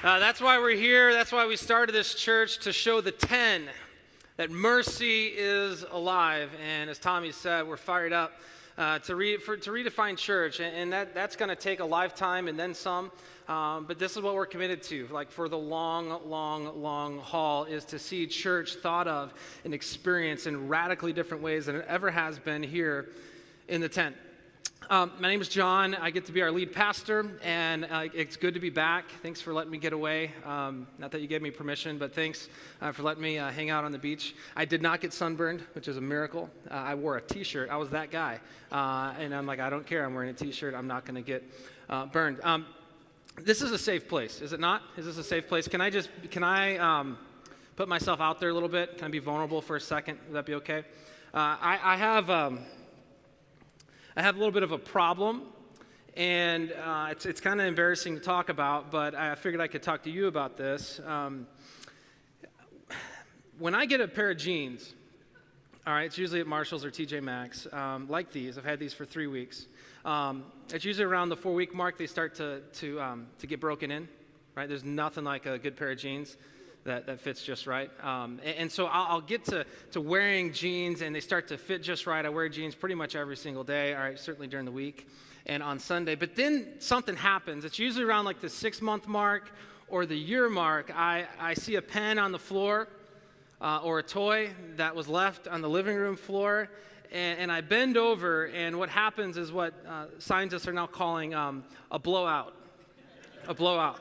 That's why we're here. That's why we started this church, to show the 10 that mercy is alive. And as Tommy said, we're fired up to redefine church. And that's going to take a lifetime and then some. But this is what we're committed to, like for the long haul, is to see church thought of and experienced in radically different ways than it ever has been here in the tent. My name is John. I get to be our lead pastor, and it's good to be back. Thanks for letting me get away. Not that you gave me permission, but thanks for letting me hang out on the beach. I did not get sunburned, which is a miracle. I wore a t-shirt. I was that guy. And I'm like, I don't care. I'm wearing a t-shirt. I'm not going to get burned. This is a safe place, is it not? Is this a safe place? Can I put myself out there a little bit? Can I be vulnerable for a second? Would that be okay? I have a little bit of a problem, and it's kind of embarrassing to talk about, but I figured I could talk to you about this. When I get a pair of jeans, all right, it's usually at Marshall's or TJ Maxx, like these. I've had these for 3 weeks. It's usually around the 4-week mark they start to get broken in, right? There's nothing like a good pair of jeans that fits just right. And so I'll get to wearing jeans, and they start to fit just right. I wear jeans pretty much every single day, all right, certainly during the week and on Sunday. But then something happens. It's usually around like the 6-month mark or the year mark. I see a pen on the floor or a toy that was left on the living room floor, and I bend over, and what happens is what scientists are now calling a blowout. A blowout.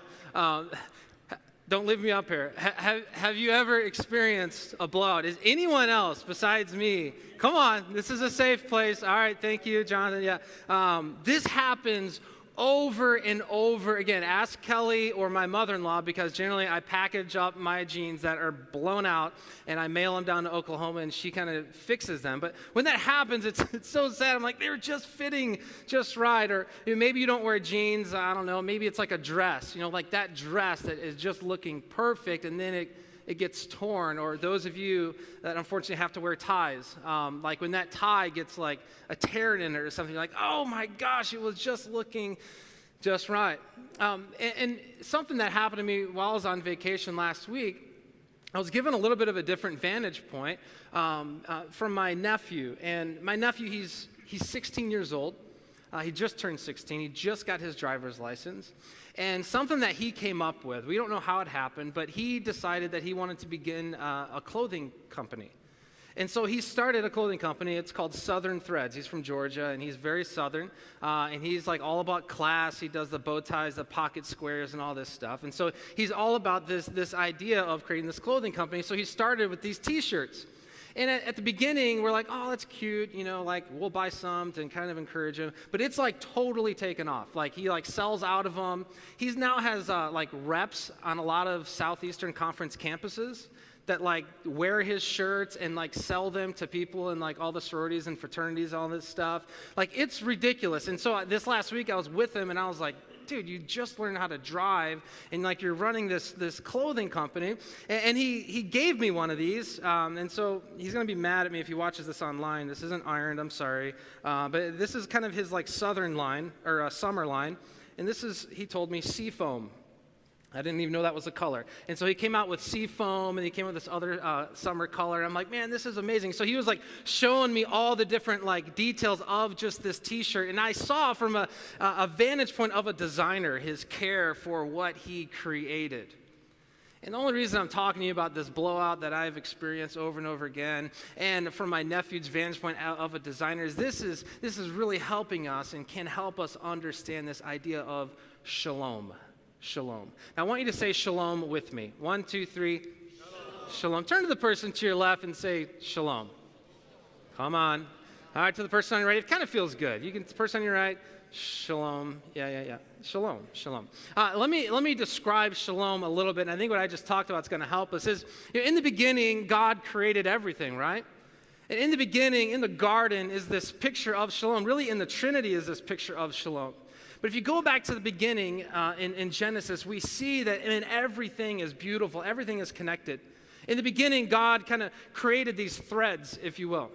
Don't leave me up here. Have you ever experienced a blowout? Is anyone else besides me? Come on, this is a safe place. All right, thank you, Jonathan. Yeah, this happens over and over again. Ask Kelly or my mother-in-law, because generally I package up my jeans that are blown out and I mail them down to Oklahoma, and she kind of fixes them. But when that happens, it's so sad. I'm like, they were just fitting just right. Or maybe you don't wear jeans. I don't know. Maybe it's like a dress, like that dress that is just looking perfect, and then it gets torn. Or those of you that unfortunately have to wear ties, like when that tie gets like a tear in it or something, you're like, oh my gosh, it was just looking just right. And something that happened to me while I was on vacation last week, I was given a little bit of a different vantage point from my nephew. And my nephew, he's 16 years old. He just turned 16. He just got his driver's license. And something that he came up with, we don't know how it happened, but he decided that he wanted to begin a clothing company. And so he started a clothing company. It's called Southern Threads. He's from Georgia, and he's very Southern. And he's like all about class. He does the bow ties, the pocket squares, and all this stuff. And so he's all about this idea of creating this clothing company. So he started with these T-shirts. And at the beginning, we're like, oh, that's cute, like we'll buy some to kind of encourage him. But it's like totally taken off. Like he like sells out of them. He now has like reps on a lot of Southeastern Conference campuses that like wear his shirts and like sell them to people in like all the sororities and fraternities, all this stuff. Like it's ridiculous. And so this last week I was with him, and I was like, dude, you just learned how to drive, and like you're running this clothing company. And he gave me one of these, and so he's gonna be mad at me if he watches this online. This isn't ironed, I'm sorry, but this is kind of his like southern line, or summer line, and this is, he told me, Seafoam. I didn't even know that was a color. And so he came out with Seafoam, and he came with this other summer color. I'm like, man, this is amazing. So he was like showing me all the different like details of just this T-shirt. And I saw from a vantage point of a designer his care for what he created. And the only reason I'm talking to you about this blowout that I've experienced over and over again, and from my nephew's vantage point of a designer, is this is really helping us and can help us understand this idea of shalom. Shalom. Now, I want you to say shalom with me. 1, 2, 3. Shalom. Shalom. Turn to the person to your left and say shalom. Come on. All right, to the person on your right. It kind of feels good. You can, the person on your right, shalom. Yeah. Shalom. Let me describe shalom a little bit. And I think what I just talked about is going to help us. Is in the beginning, God created everything, right? And in the beginning, in the garden, is this picture of shalom. Really, in the Trinity is this picture of shalom. But if you go back to the beginning in Genesis, we see that everything is beautiful. Everything is connected. In the beginning, God kind of created these threads, if you will.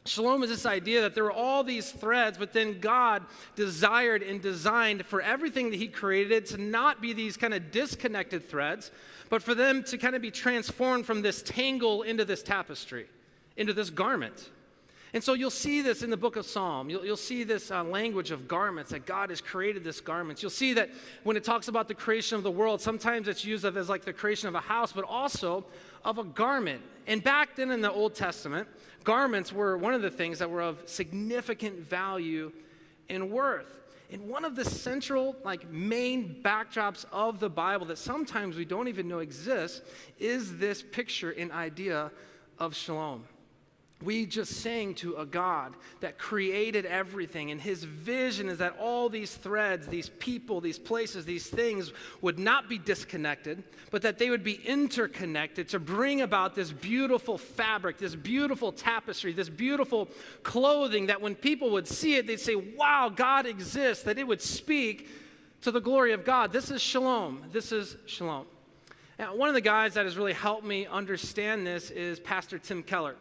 Shalom is this idea that there were all these threads, but then God desired and designed for everything that he created to not be these kind of disconnected threads, but for them to kind of be transformed from this tangle into this tapestry, into this garment. And so you'll see this in the book of Psalm. You'll see this language of garments, that God has created this garments. You'll see that when it talks about the creation of the world, sometimes it's used of as like the creation of a house, but also of a garment. And back then in the Old Testament, garments were one of the things that were of significant value and worth. And one of the central, main backdrops of the Bible that sometimes we don't even know exists is this picture and idea of shalom. We just sang to a God that created everything, and his vision is that all these threads, these people, these places, these things would not be disconnected, but that they would be interconnected to bring about this beautiful fabric, this beautiful tapestry, this beautiful clothing that when people would see it, they'd say, wow, God exists, that it would speak to the glory of God. This is shalom. This is shalom. Now, one of the guys that has really helped me understand this is Pastor Tim Keller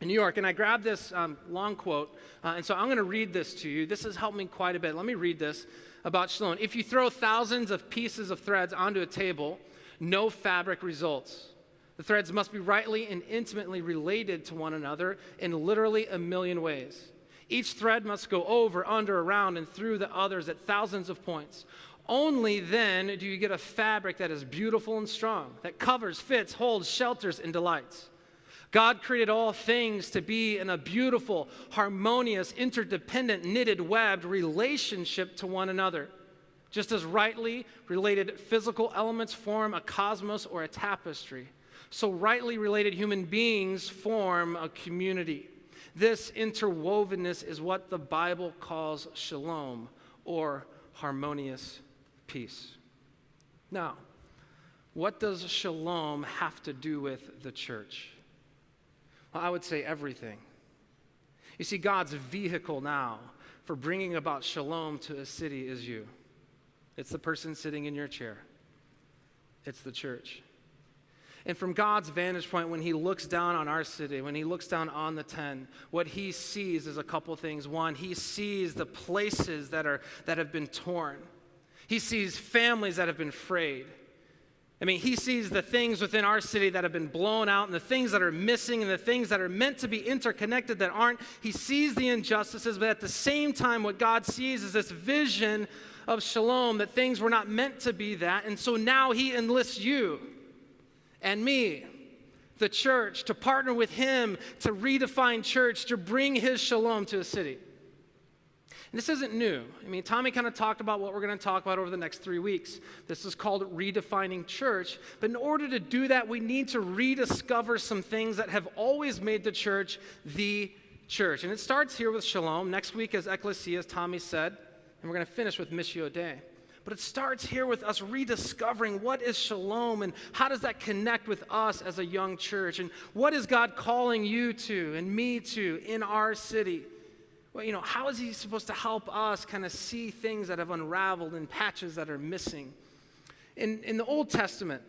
in New York, and I grabbed this long quote, and so I'm going to read this to you. This has helped me quite a bit. Let me read this about shalom. If you throw thousands of pieces of threads onto a table, no fabric results. The threads must be rightly and intimately related to one another in literally a million ways. Each thread must go over, under, around, and through the others at thousands of points. Only then do you get a fabric that is beautiful and strong, that covers, fits, holds, shelters, and delights. God created all things to be in a beautiful, harmonious, interdependent, knitted, webbed relationship to one another. Just as rightly related physical elements form a cosmos or a tapestry, so rightly related human beings form a community. This interwovenness is what the Bible calls shalom, or harmonious peace. Now, what does shalom have to do with the church? Well, I would say everything. You see, God's vehicle now for bringing about shalom to a city is you. It's the person sitting in your chair. It's the church. And from God's vantage point, when he looks down on our city, when he looks down on the 10, what he sees is a couple things. One, he sees the places that have been torn. He sees families that have been frayed. He sees the things within our city that have been blown out and the things that are missing and the things that are meant to be interconnected that aren't. He sees the injustices, but at the same time, what God sees is this vision of shalom, that things were not meant to be that. And so now he enlists you and me, the church, to partner with him to redefine church, to bring his shalom to a city. And this isn't new. Tommy kind of talked about what we're going to talk about over the next 3 weeks. This is called Redefining Church. But in order to do that, we need to rediscover some things that have always made the church the church. And it starts here with Shalom. Next week is Ecclesia, as Tommy said. And we're going to finish with Missio Dei. But it starts here with us rediscovering what is Shalom and how does that connect with us as a young church. And what is God calling you to and me to in our city? Well, how is he supposed to help us kind of see things that have unraveled and patches that are missing? In the Old Testament,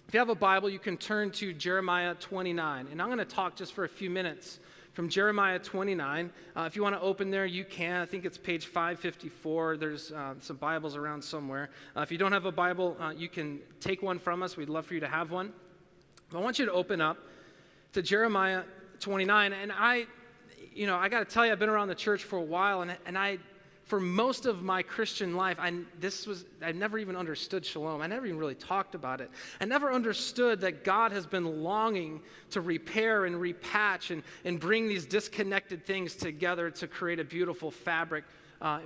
if you have a Bible, you can turn to Jeremiah 29. And I'm going to talk just for a few minutes from Jeremiah 29. If you want to open there, you can. I think it's page 554. There's some Bibles around somewhere. If you don't have a Bible, you can take one from us. We'd love for you to have one. I want you to open up to Jeremiah 29. And I got to tell you, I've been around the church for a while, and I, for most of my Christian life, I never even understood shalom. I never even really talked about it. I never understood that God has been longing to repair and repatch and bring these disconnected things together to create a beautiful fabric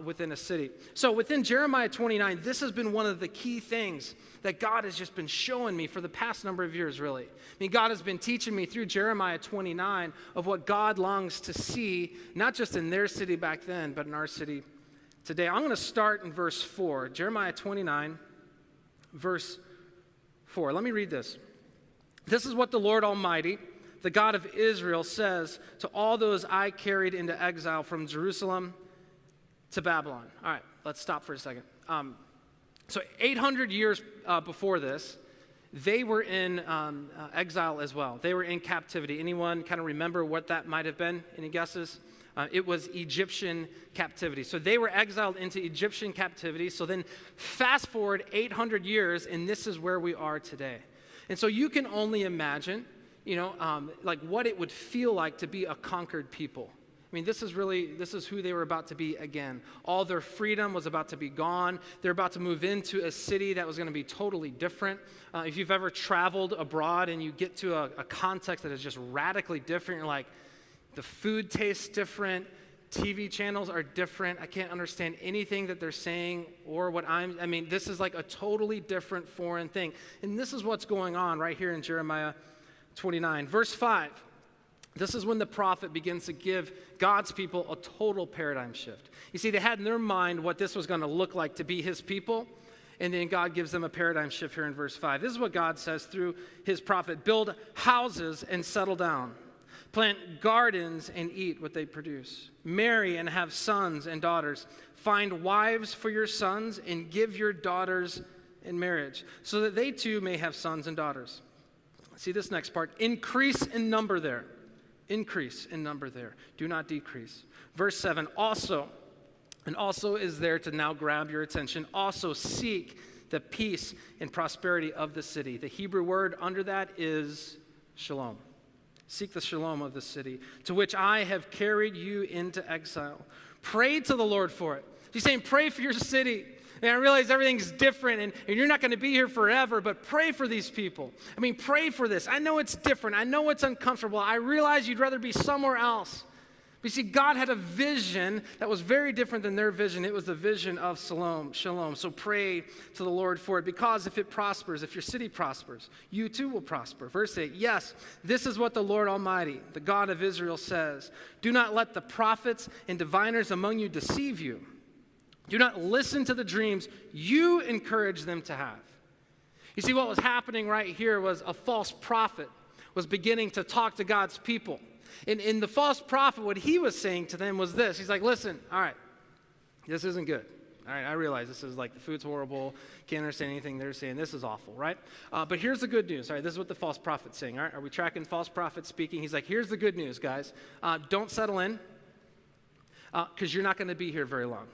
within a city. So within Jeremiah 29, this has been one of the key things that God has just been showing me for the past number of years, really. God has been teaching me through Jeremiah 29 of what God longs to see, not just in their city back then, but in our city today. I'm going to start in verse 4. Jeremiah 29, verse 4. Let me read this. This is what the Lord Almighty, the God of Israel, says to all those I carried into exile from Jerusalem to Babylon. All right, let's stop for a second. So 800 years before this, they were in exile as well. They were in captivity. Anyone kind of remember what that might have been? Any guesses? It was Egyptian captivity. So they were exiled into Egyptian captivity. So then fast forward 800 years, and this is where we are today. And so you can only imagine, like what it would feel like to be a conquered people. I mean, this is who they were about to be again. All their freedom was about to be gone. They're about to move into a city that was going to be totally different. If you've ever traveled abroad and you get to a context that is just radically different, you're like, the food tastes different, TV channels are different, I can't understand anything that they're saying or this is like a totally different foreign thing. And this is what's going on right here in Jeremiah 29. Verse 5, this is when the prophet begins to give God's people a total paradigm shift. You see, they had in their mind what this was going to look like to be his people, and then God gives them a paradigm shift here in verse 5. This is what God says through his prophet: build houses and settle down. Plant gardens and eat what they produce. Marry and have sons and daughters. Find wives for your sons and give your daughters in marriage, so that they too may have sons and daughters. See this next part. Increase in number there. Increase in number there. Do not decrease. Verse 7, also is there to now grab your attention. Also seek the peace and prosperity of the city. The Hebrew word under that is shalom. Seek the shalom of the city, to which I have carried you into exile. Pray to the Lord for it. He's saying, pray for your city. And I realize everything's different, and you're not going to be here forever, but pray for these people. I mean, pray for this. I know it's different. I know it's uncomfortable. I realize you'd rather be somewhere else. But you see, God had a vision that was very different than their vision. It was the vision of shalom. So pray to the Lord for it, because if it prospers, if your city prospers, you too will prosper. Verse 8, yes, this is what the Lord Almighty, the God of Israel, says. Do not let the prophets and diviners among you deceive you. Do not listen to the dreams you encourage them to have. You see, what was happening right here was a false prophet was beginning to talk to God's people. And the false prophet, what he was saying to them was this. He's like, listen, all right, this isn't good. All right, I realize this is like the food's horrible, can't understand anything they're saying. This is awful, right? But here's the good news. All right, this is what the false prophet's saying. All right, are we tracking false prophet speaking? He's like, here's the good news, guys. Don't settle in, because you're not going to be here very long.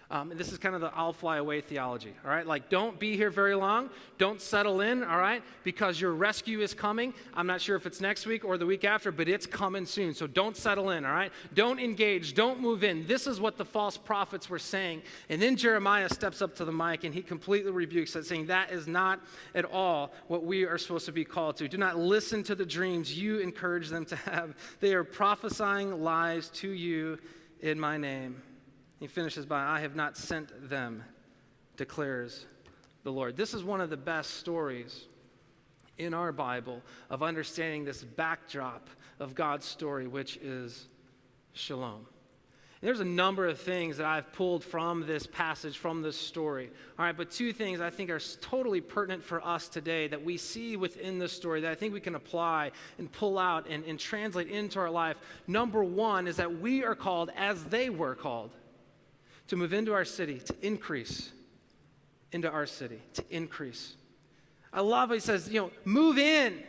And this is kind of the I'll fly away theology, all right? Like, don't be here very long. Don't settle in, all right? Because your rescue is coming. I'm not sure if it's next week or the week after, but it's coming soon. So don't settle in, all right? Don't engage. Don't move in. This is what the false prophets were saying. And then Jeremiah steps up to the mic, and he completely rebukes it, saying that is not at all what we are supposed to be called to. Do not listen to the dreams you encourage them to have. They are prophesying lies to you in my name. He finishes by, I have not sent them, declares the Lord. This is one of the best stories in our Bible of understanding this backdrop of God's story, which is shalom. And there's a number of things that I've pulled from this passage, from this story. All right, but two things I think are totally pertinent for us today that we see within this story that I think we can apply and pull out and translate into our life. Number one is that we are called, as they were called, to move into our city, to increase into our city, to increase. I love how he says, move in,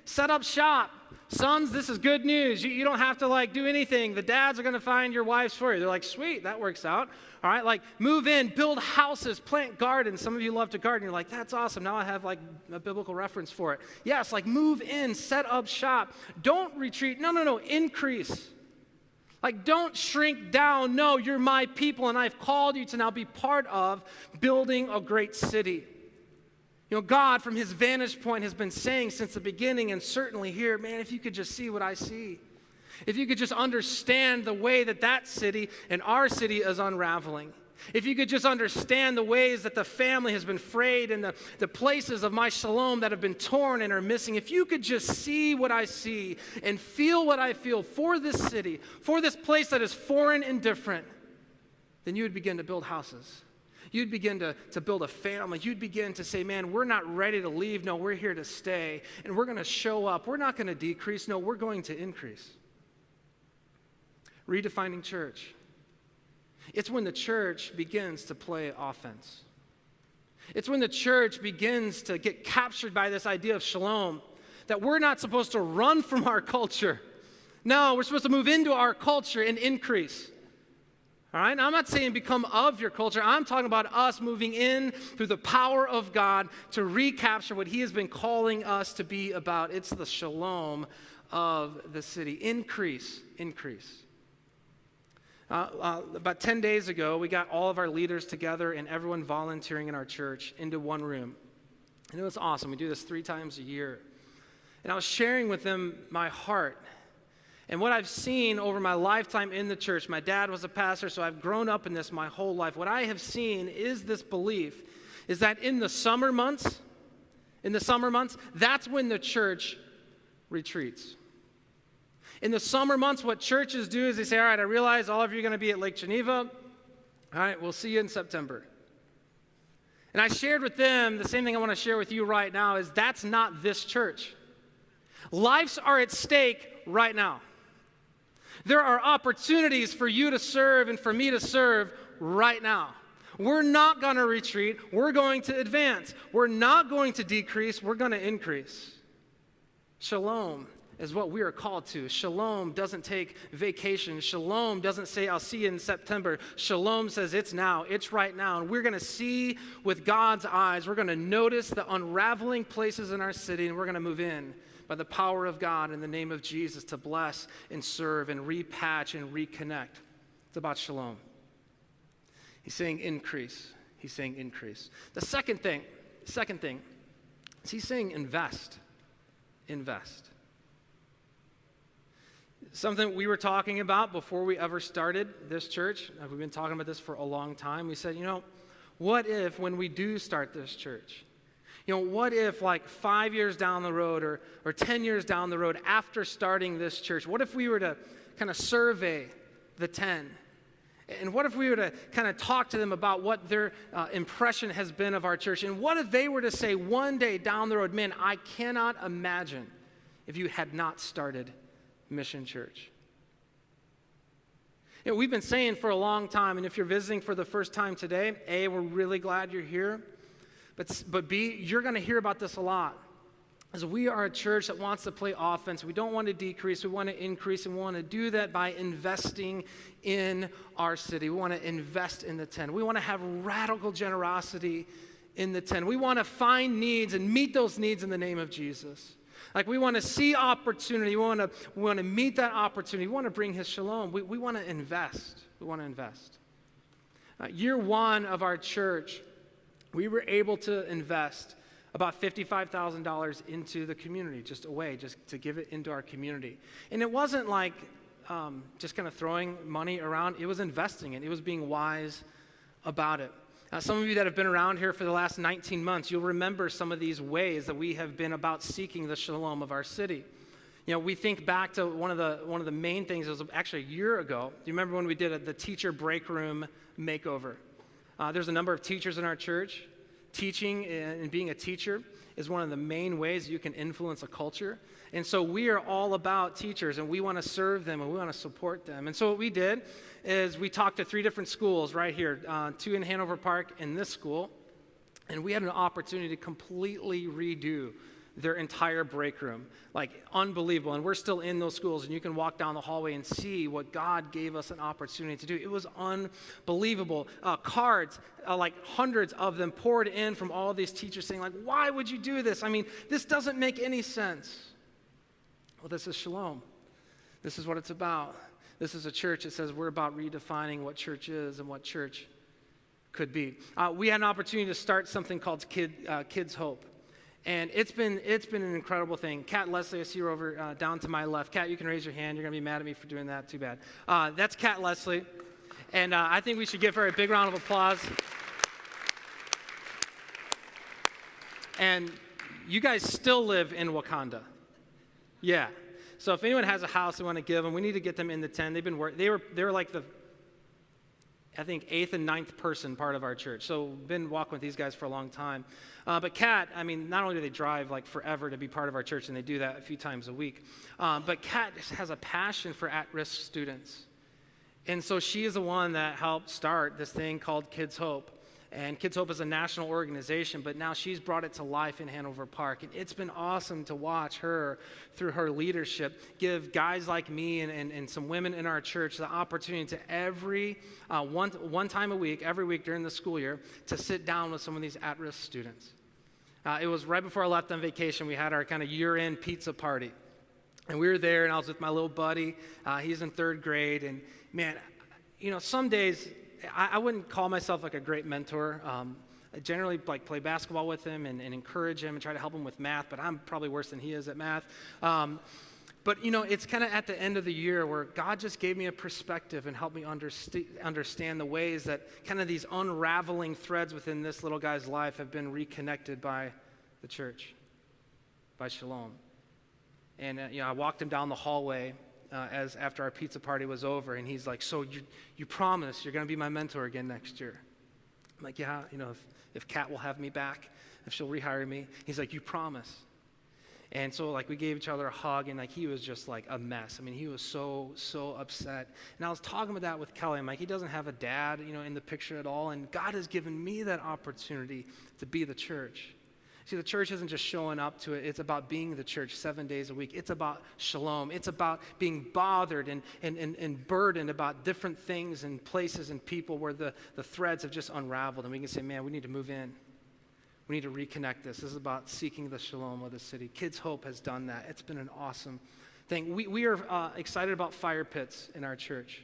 set up shop. Sons, this is good news. You don't have to do anything. The dads are going to find your wives for you. They're like, sweet, that works out. All right, move in, build houses, plant gardens. Some of you love to garden. You're like, that's awesome. Now I have a biblical reference for it. Yes, move in, set up shop. Don't retreat. No, increase. Don't shrink down. No, you're my people, and I've called you to now be part of building a great city. God, from his vantage point, has been saying since the beginning, and certainly here, man, if you could just see what I see, if you could just understand the way that city and our city is unraveling, if you could just understand the ways that the family has been frayed and the places of my shalom that have been torn and are missing, if you could just see what I see and feel what I feel for this city, for this place that is foreign and different, then you would begin to build houses. You'd begin to build a family. You'd begin to say, man, we're not ready to leave. No, we're here to stay, and we're going to show up. We're not going to decrease. No, we're going to increase. Redefining church. It's when the church begins to play offense. It's when the church begins to get captured by this idea of shalom, that we're not supposed to run from our culture. No, we're supposed to move into our culture and increase. All right? Now, I'm not saying become of your culture. I'm talking about us moving in through the power of God to recapture what he has been calling us to be about. It's the shalom of the city. Increase. About 10 days ago, we got all of our leaders together and everyone volunteering in our church into one room. And it was awesome. We do this 3 times a year. And I was sharing with them my heart and what I've seen over my lifetime in the church. My dad was a pastor, so I've grown up in this my whole life. What I have seen is this belief is that in the summer months, that's when the church retreats. In the summer months, what churches do is they say, all right, I realize all of you are going to be at Lake Geneva. All right, we'll see you in September. And I shared with them the same thing I want to share with you right now is that's not this church. Lives are at stake right now. There are opportunities for you to serve and for me to serve right now. We're not going to retreat. We're going to advance. We're not going to decrease. We're going to increase. Shalom is what we are called to. Shalom doesn't take vacation. Shalom doesn't say, I'll see you in September. Shalom says it's now. It's right now. And we're going to see with God's eyes. We're going to notice the unraveling places in our city, and we're going to move in by the power of God in the name of Jesus to bless and serve and repatch and reconnect. It's about shalom. He's saying increase. He's saying increase. The second thing is he's saying invest. Invest. Something we were talking about before we ever started this church. We've been talking about this for a long time. We said, what if when we do start this church, what if like 5 years down the road or 10 years down the road after starting this church, what if we were to kind of survey the 10? And what if we were to kind of talk to them about what their impression has been of our church? And what if they were to say one day down the road, man, I cannot imagine if you had not started Mission Church. We've been saying for a long time, and if you're visiting for the first time today, A, we're really glad you're here. But B, you're going to hear about this a lot. As we are a church that wants to play offense. We don't want to decrease. We want to increase, and we want to do that by investing in our city. We want to invest in the 10. We want to have radical generosity in the 10. We want to find needs and meet those needs in the name of Jesus. Like we want to see opportunity. We want to meet that opportunity. We want to bring his shalom. We want to invest. We want to invest. Year 1 of our church, we were able to invest about $55,000 into the community, just to give it into our community. And it wasn't like just kind of throwing money around. It was investing it. It was being wise about it. Some of you that have been around here for the last 19 months, you'll remember some of these ways that we have been about seeking the shalom of our city. We think back to one of the main things. It was actually a year ago. Do you remember when we did the teacher break room makeover? There's a number of teachers in our church. Teaching and being a teacher is one of the main ways you can influence a culture. And so we are all about teachers, and we want to serve them, and we want to support them. And so what we did is we talked to 3 different schools right here, 2 in Hanover Park and this school, and we had an opportunity to completely redo their entire break room. Like, unbelievable. And we're still in those schools, and you can walk down the hallway and see what God gave us an opportunity to do. It was unbelievable. Cards, like hundreds of them poured in from all these teachers saying, like, why would you do this? I mean, this doesn't make any sense. Well, this is Shalom. This is what it's about. This is a church that says we're about redefining what church is and what church could be. We had an opportunity to start something called Kids Hope. And it's been an incredible thing. Kat Leslie is here over down to my left. Kat, you can raise your hand. You're going to be mad at me for doing that. Too bad. That's Kat Leslie. And I think we should give her a big round of applause. And you guys still live in Wakanda. Yeah. So if anyone has a house they want to give them, we need to get them in the 10. They've been they were like the, I think, 8th and 9th person part of our church. So been walking with these guys for a long time. But Kat, I mean, not only do they drive like forever to be part of our church, and they do that a few times a week, but Kat has a passion for at-risk students. And so she is the one that helped start this thing called Kids Hope. And Kids Hope is a national organization, but now she's brought it to life in Hanover Park. And it's been awesome to watch her, through her leadership, give guys like me and some women in our church the opportunity to every one time a week, every week during the school year, to sit down with some of these at-risk students. It was right before I left on vacation. We had our kind of year-end pizza party. And we were there, and I was with my little buddy. He's in 3rd grade. And, man, some days I wouldn't call myself like a great mentor. I generally play basketball with him and encourage him and try to help him with math, but I'm probably worse than he is at math. But it's kind of at the end of the year where God just gave me a perspective and helped me understand the ways that kind of these unraveling threads within this little guy's life have been reconnected by the church, by Shalom. And I walked him down the hallway after our pizza party was over, and he's like, "So you promise you're going to be my mentor again next year?" I'm like, "Yeah, if Kat will have me back, if she'll rehire me." He's like, "You promise?" And so we gave each other a hug, and he was just like a mess. I mean, he was so upset. And I was talking about that with Kelly. I'm like, he doesn't have a dad, in the picture at all, and God has given me that opportunity to be the church. See, the church isn't just showing up to it. It's about being the church 7 days a week. It's about Shalom. It's about being bothered and burdened about different things and places and people where the threads have just unraveled. And we can say, man, we need to move in. We need to reconnect this. This is about seeking the Shalom of the city. Kids Hope has done that. It's been an awesome thing. We are excited about fire pits in our church.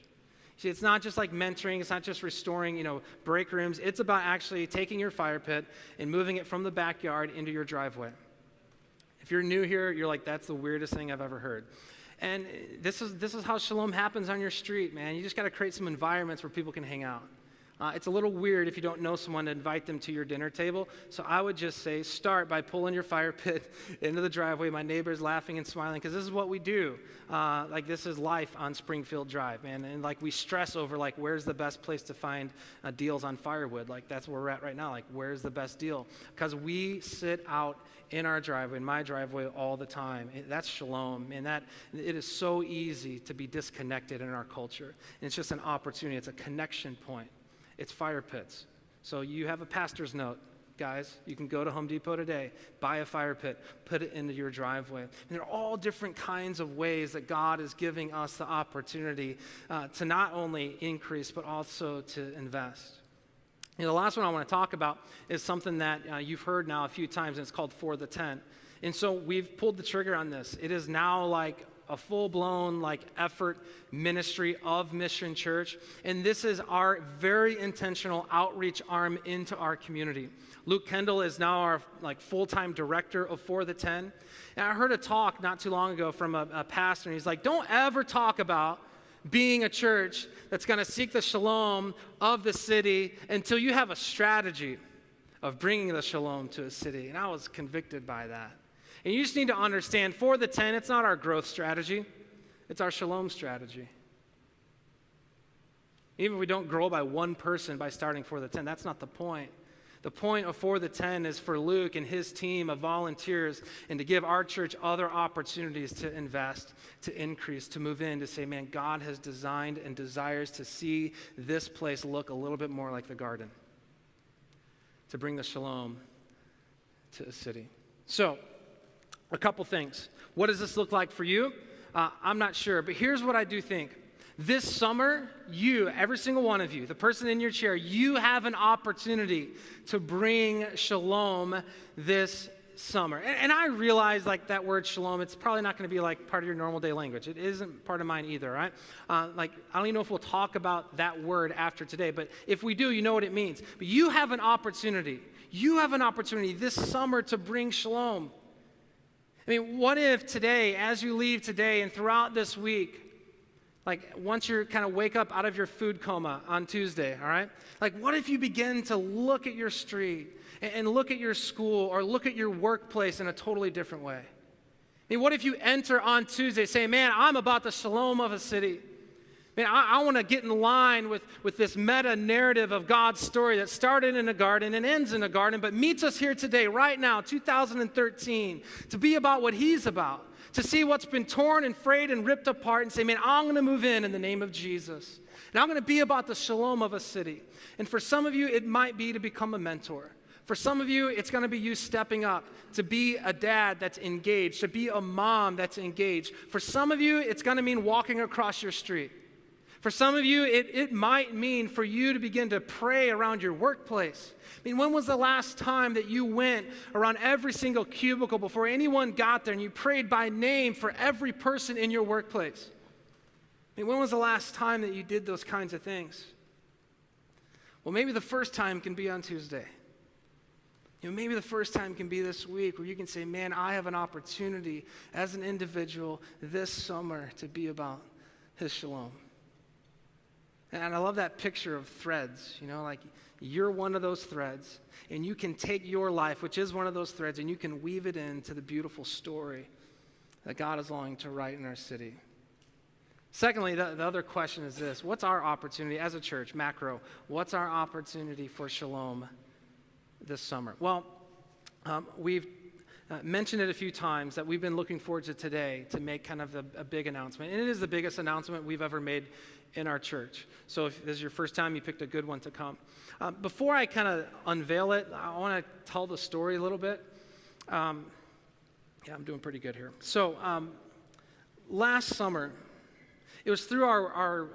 See, it's not just mentoring. It's not just restoring, break rooms. It's about actually taking your fire pit and moving it from the backyard into your driveway. If you're new here, you're like, that's the weirdest thing I've ever heard. And this is how Shalom happens on your street, man. You just got to create some environments where people can hang out. It's a little weird if you don't know someone to invite them to your dinner table. So I would just say start by pulling your fire pit into the driveway. My neighbor's laughing and smiling because this is what we do. This is life on Springfield Drive, man. And we stress over where's the best place to find deals on firewood. That's where we're at right now. Where's the best deal? Because we sit out in our driveway, in my driveway all the time. That's Shalom. And it is so easy to be disconnected in our culture. And it's just an opportunity. It's a connection point. It's fire pits. So you have a pastor's note, guys. You can go to Home Depot today, buy a fire pit, put it into your driveway. And there are all different kinds of ways that God is giving us the opportunity to not only increase, but also to invest. The last one I want to talk about is something that you've heard now a few times, and it's called For the 10. And so we've pulled the trigger on this. It is now a full-blown effort ministry of Mission Church, and this is our very intentional outreach arm into our community. Luke Kendall is now our full-time director of For the 10, and I heard a talk not too long ago from a pastor, and he's like, don't ever talk about being a church that's going to seek the Shalom of the city until you have a strategy of bringing the Shalom to a city. And I was convicted by that. And you just need to understand, For the 10, it's not our growth strategy. It's our Shalom strategy. Even if we don't grow by one person by starting For the 10, that's not the point. The point of For the 10 is for Luke and his team of volunteers and to give our church other opportunities to invest, to increase, to move in, to say, man, God has designed and desires to see this place look a little bit more like the garden, to bring the Shalom to a city. So, a couple things. What does this look like for you? I'm not sure, but here's what I do think. This summer, you, every single one of you, the person in your chair, you have an opportunity to bring Shalom this summer. And I realize that word Shalom, it's probably not going to be part of your normal day language. It isn't part of mine either, right? I don't even know if we'll talk about that word after today, but if we do, you know what it means. But you have an opportunity. You have an opportunity this summer to bring Shalom. I mean, what if today, as you leave today and throughout this week, once you kind of wake up out of your food coma on Tuesday, all right? What if you begin to look at your street and look at your school or look at your workplace in a totally different way? I mean, what if you enter on Tuesday saying, man, I'm about the Shalom of a city. Man, I want to get in line with this meta-narrative of God's story that started in a garden and ends in a garden, but meets us here today, right now, 2013, to be about what He's about, to see what's been torn and frayed and ripped apart and say, man, I'm going to move in the name of Jesus. And I'm going to be about the shalom of a city. And for some of you, it might be to become a mentor. For some of you, it's going to be you stepping up to be a dad that's engaged, to be a mom that's engaged. For some of you, it's going to mean walking across your street. For some of you, it might mean for you to begin to pray around your workplace. I mean, when was the last time that you went around every single cubicle before anyone got there and you prayed by name for every person in your workplace? I mean, when was the last time that you did those kinds of things? Well, maybe the first time can be on Tuesday. Maybe the first time can be this week where you can say, man, I have an opportunity as an individual this summer to be about his shalom. And I love that picture of threads, like you're one of those threads, and you can take your life, which is one of those threads, and you can weave it into the beautiful story that God is longing to write in our city. Secondly, the other question is this: what's our opportunity as a church, macro? What's our opportunity for shalom this summer? Well, we've mentioned it a few times that we've been looking forward to today to make kind of a big announcement. And it is the biggest announcement we've ever made in our church. So if this is your first time, you picked a good one to come. Before I kind of unveil it, I want to tell the story a little bit. I'm doing pretty good here. So last summer, it was through our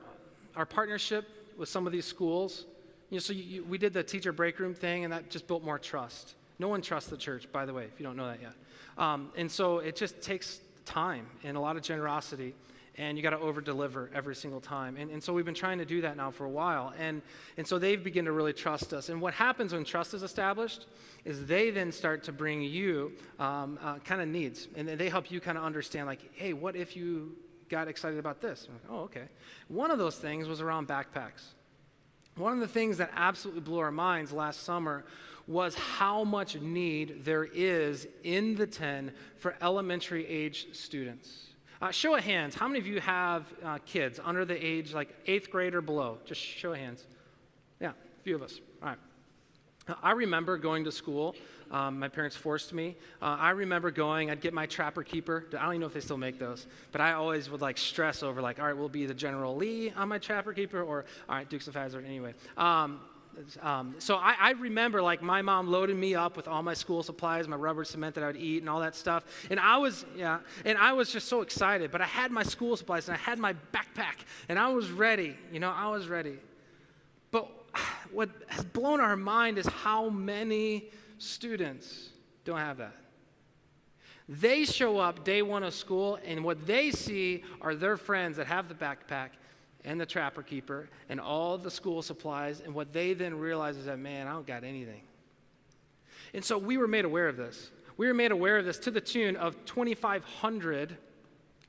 partnership with some of these schools. We did the teacher break room thing, and that just built more trust. No one trusts the church, by the way, if you don't know that yet. And so it just takes time and a lot of generosity, and you got to over-deliver every single time. And so we've been trying to do that now for a while. And so they've begun to really trust us. And what happens when trust is established is they then start to bring you kind of needs. And they help you kind of understand, like, hey, what if you got excited about this? I'm like, oh, okay. One of those things was around backpacks. One of the things that absolutely blew our minds last summer was how much need there is in the 10 for elementary age students. Show of hands, how many of you have kids under the age, like 8th grade or below? Just show of hands. Yeah, a few of us. All right. I remember going to school. My parents forced me. I remember going, I'd get my Trapper Keeper. I don't even know if they still make those, but I always would stress over all right, we'll be the General Lee on my Trapper Keeper, or all right, Dukes of Hazzard anyway. So I remember my mom loaded me up with all my school supplies, my rubber cement that I would eat and all that stuff. And I was just so excited, but I had my school supplies and I had my backpack and I was ready, I was ready. But what has blown our mind is how many students don't have that. They show up day one of school, and what they see are their friends that have the backpack and the Trapper Keeper and all the school supplies, and what they then realize is that, man, I don't got anything. And so we were made aware of this. We were made aware of this to the tune of 2,500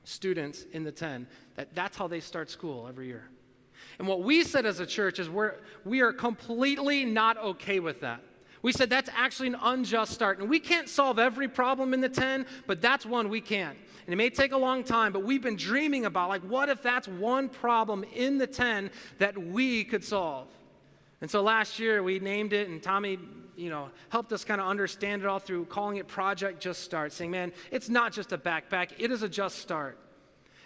students in the 10. That's how they start school every year. And what we said as a church is we are completely not okay with that. We said that's actually an unjust start. And we can't solve every problem in the 10, but that's one we can. And it may take a long time, but we've been dreaming about, what if that's one problem in the 10 that we could solve? And so last year we named it, and Tommy, helped us kind of understand it all through calling it Project Just Start, saying, man, it's not just a backpack, it is a just start.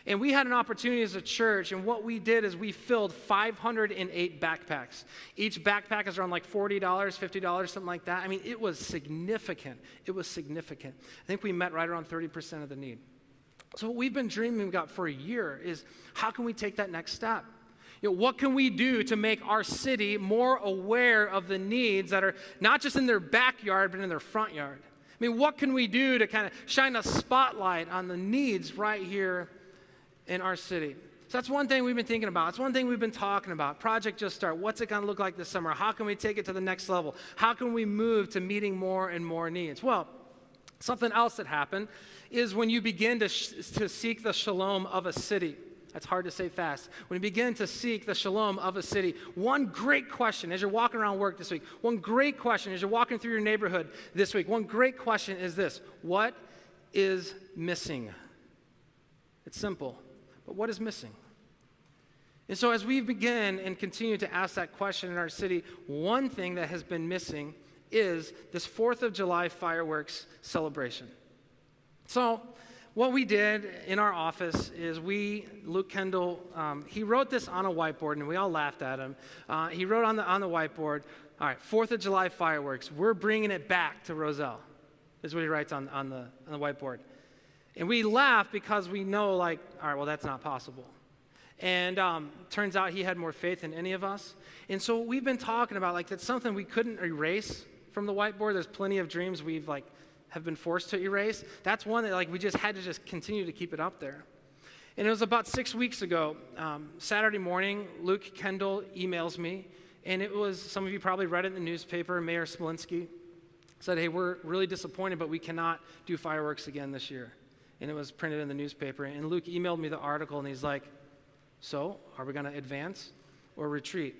And we had an opportunity as a church, and what we did is we filled 508 backpacks. Each backpack is around $40, $50, something like that. I mean, it was significant. It was significant. I think we met right around 30% of the need. So what we've been dreaming about for a year is, how can we take that next step? What can we do to make our city more aware of the needs that are not just in their backyard, but in their front yard? I mean, what can we do to kind of shine a spotlight on the needs right here in our city? So that's one thing we've been thinking about. It's one thing we've been talking about. Project Just Start. What's it going to look like this summer? How can we take it to the next level? How can we move to meeting more and more needs? Well, something else that happened is when you begin to seek the shalom of a city. That's hard to say fast. When you begin to seek the shalom of a city, one great question as you're walking around work this week, one great question as you're walking through your neighborhood this week, one great question is this: what is missing? It's simple, but what is missing? And so as we begin and continue to ask that question in our city, one thing that has been missing is this 4th of July fireworks celebration. So what we did in our office is Luke Kendall, he wrote this on a whiteboard, and we all laughed at him. He wrote on the whiteboard, all right, 4th of July fireworks, we're bringing it back to Roselle, is what he writes on the whiteboard. And we laugh because we know, like, all right, well, that's not possible. And turns out he had more faith than any of us. And so we've been talking about, like, that's something we couldn't erase from the whiteboard. There's plenty of dreams we've, like, have been forced to erase. That's one that, like, we just had to just continue to keep it up there. And it was about 6 weeks ago, Saturday morning, Luke Kendall emails me. And it was, some of you probably read it in the newspaper, Mayor Smolinski said, hey, we're really disappointed, but we cannot do fireworks again this year. And it was printed in the newspaper. And Luke emailed me the article, and he's like, so, are we going to advance or retreat?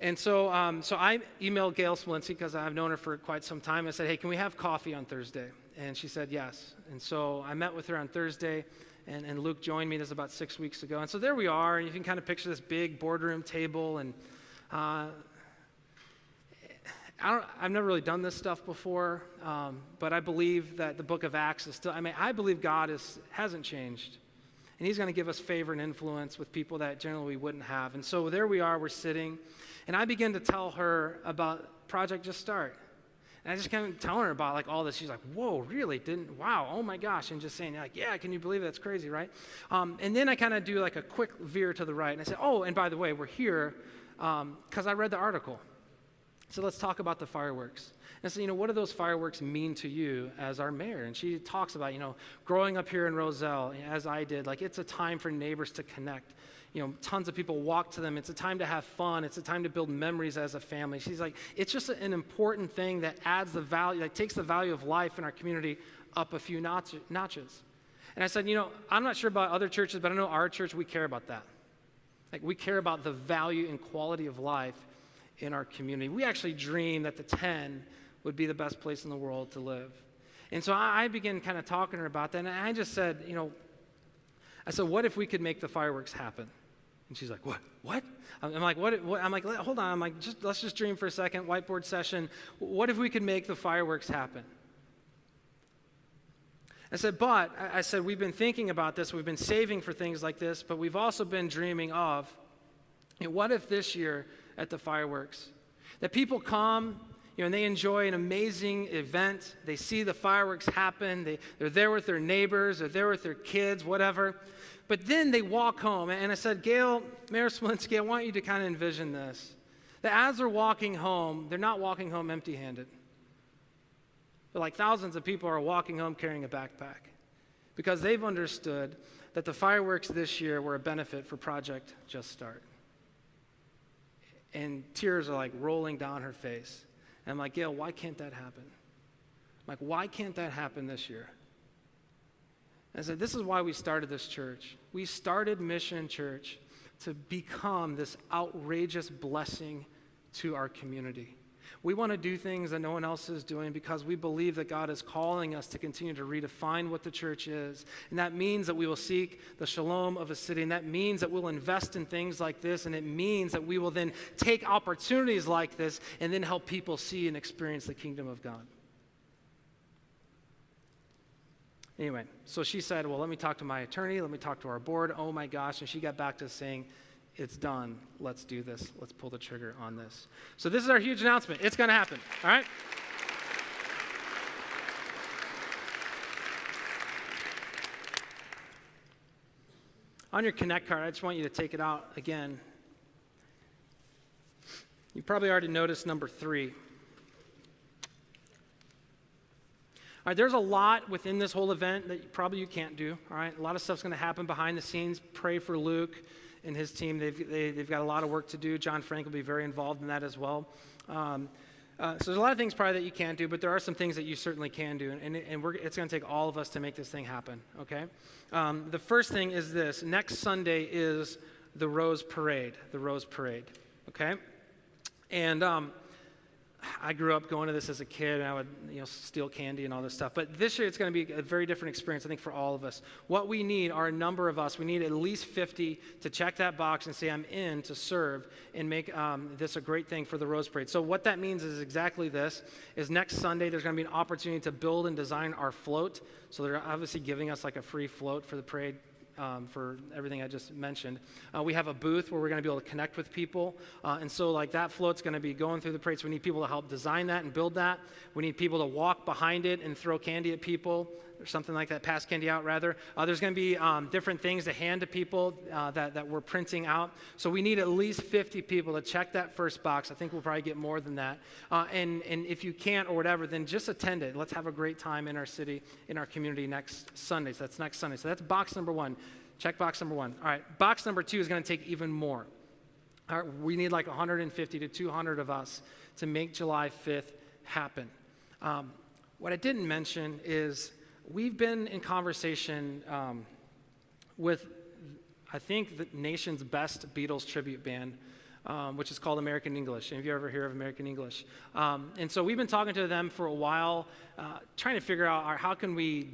And so I emailed Gail Smolinski, because I've known her for quite some time. I said, hey, can we have coffee on Thursday? And she said yes. And so I met with her on Thursday, and Luke joined me. This was about 6 weeks ago. And so there we are. And you can kind of picture this big boardroom table. And I've never really done this stuff before, but I believe that the book of Acts is still, I believe God hasn't changed. And he's going to give us favor and influence with people that generally we wouldn't have. And so there we are, we're sitting, and I begin to tell her about Project Just Start. And I just kind of telling her about, like, all this. She's like, whoa, really? Wow, oh my gosh. And just saying, like, yeah, can you believe it? That's crazy, right? And then I kind of do like a quick veer to the right. And I say, oh, and by the way, we're here because I read the article. So let's talk about the fireworks. And so, what do those fireworks mean to you as our mayor? And she talks about, growing up here in Roselle, as I did, like, it's a time for neighbors to connect. Tons of people walk to them. It's a time to have fun. It's a time to build memories as a family. She's like, it's just an important thing that adds the value, like takes the value of life in our community up a few notches. And I said, I'm not sure about other churches, but I know our church, we care about that. Like, we care about the value and quality of life in our community. We actually dream that the 10 would be the best place in the world to live. And so I began kind of talking to her about that, and I just said, I said, what if we could make the fireworks happen? And she's like, what? I'm like, what? I'm like, hold on. I'm like, let's just dream for a second, whiteboard session. What if we could make the fireworks happen? I said, we've been thinking about this. We've been saving for things like this, but we've also been dreaming of, what if this year at the fireworks, that people come, and they enjoy an amazing event. They see the fireworks happen. They're there with their neighbors. They're there with their kids, whatever. But then they walk home. And I said, Gail, Mayor Smolinski, I want you to kind of envision this. That as they're walking home, they're not walking home empty-handed. But like thousands of people are walking home carrying a backpack because they've understood that the fireworks this year were a benefit for Project Just Start. And tears are like rolling down her face. And I'm like, Gail, why can't that happen? I'm like, why can't that happen this year? And I said, this is why we started this church. We started Mission Church to become this outrageous blessing to our community. We want to do things that no one else is doing because we believe that God is calling us to continue to redefine what the church is. And that means that we will seek the shalom of a city. And that means that we'll invest in things like this. And it means that we will then take opportunities like this and then help people see and experience the kingdom of God. Anyway, so she said, well, let me talk to my attorney. Let me talk to our board. Oh my gosh. And she got back to saying, it's done. Let's do this. Let's pull the trigger on this. So this is our huge announcement. It's going to happen. All right? On your Connect card, I just want you to take it out again. You probably already noticed number 3. All right, there's a lot within this whole event that probably you can't do. All right, a lot of stuff's going to happen behind the scenes. Pray for Luke and his team. They've got a lot of work to do. John Frank will be very involved in that as well. So there's a lot of things probably that you can't do, but there are some things that you certainly can do, and it's going to take all of us to make this thing happen, okay? The first thing is this. Next Sunday is the Rose Parade, okay? And I grew up going to this as a kid, and I would, steal candy and all this stuff. But this year, it's going to be a very different experience, I think, for all of us. What we need are a number of us. We need at least 50 to check that box and say, I'm in to serve and make this a great thing for the Rose Parade. So what that means is exactly this, is next Sunday, there's going to be an opportunity to build and design our float. So they're obviously giving us like a free float for the parade. For everything I just mentioned. We have a booth where we're going to be able to connect with people. And so like that float's going to be going through the parade. So we need people to help design that and build that. We need people to walk behind it and throw candy at people, or something like that, pass candy out rather. There's going to be different things to hand to people that we're printing out. So we need at least 50 people to check that first box. I think we'll probably get more than that. And if you can't or whatever, then just attend it. Let's have a great time in our city, in our community next Sunday. So that's next Sunday. So that's box number 1. Check box number 1. All right, box number 2 is going to take even more. All right, we need like 150 to 200 of us to make July 5th happen. What I didn't mention is we've been in conversation with, I think, the nation's best Beatles tribute band, which is called American English. Have you ever heard of American English? And so we've been talking to them for a while, trying to figure out how can we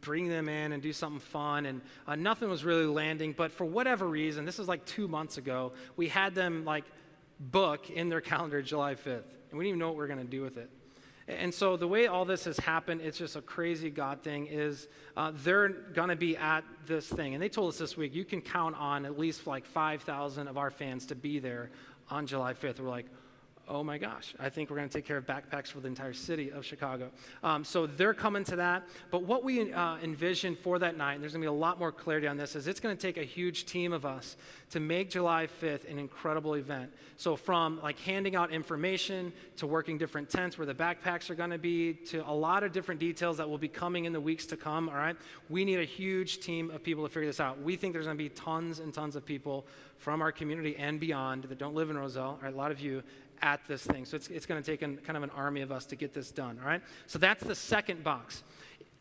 bring them in and do something fun, and nothing was really landing. But for whatever reason, this was like 2 months ago, we had them like book in their calendar July 5th, and we didn't even know what we were going to do with it. And so the way all this has happened, it's just a crazy God thing, is they're going to be at this thing. And they told us this week, you can count on at least like 5,000 of our fans to be there on July 5th. We're like, oh my gosh, I think we're going to take care of backpacks for the entire city of Chicago. So they're coming to that. But what we envision for that night, and there's going to be a lot more clarity on this, is it's going to take a huge team of us to make July 5th an incredible event. So from like handing out information to working different tents where the backpacks are going to be, to a lot of different details that will be coming in the weeks to come, all right? We need a huge team of people to figure this out. We think there's going to be tons and tons of people from our community and beyond that don't live in Roselle, all right, a lot of you, at this thing. So it's going to take kind of an army of us to get this done, all right? So that's the second box.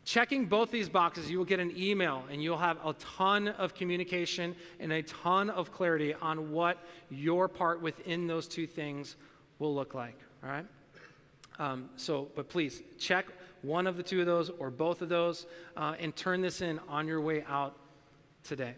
Checking both these boxes, you will get an email, and you'll have a ton of communication and a ton of clarity on what your part within those two things will look like, all right? But please, check one of the two of those or both of those and turn this in on your way out today.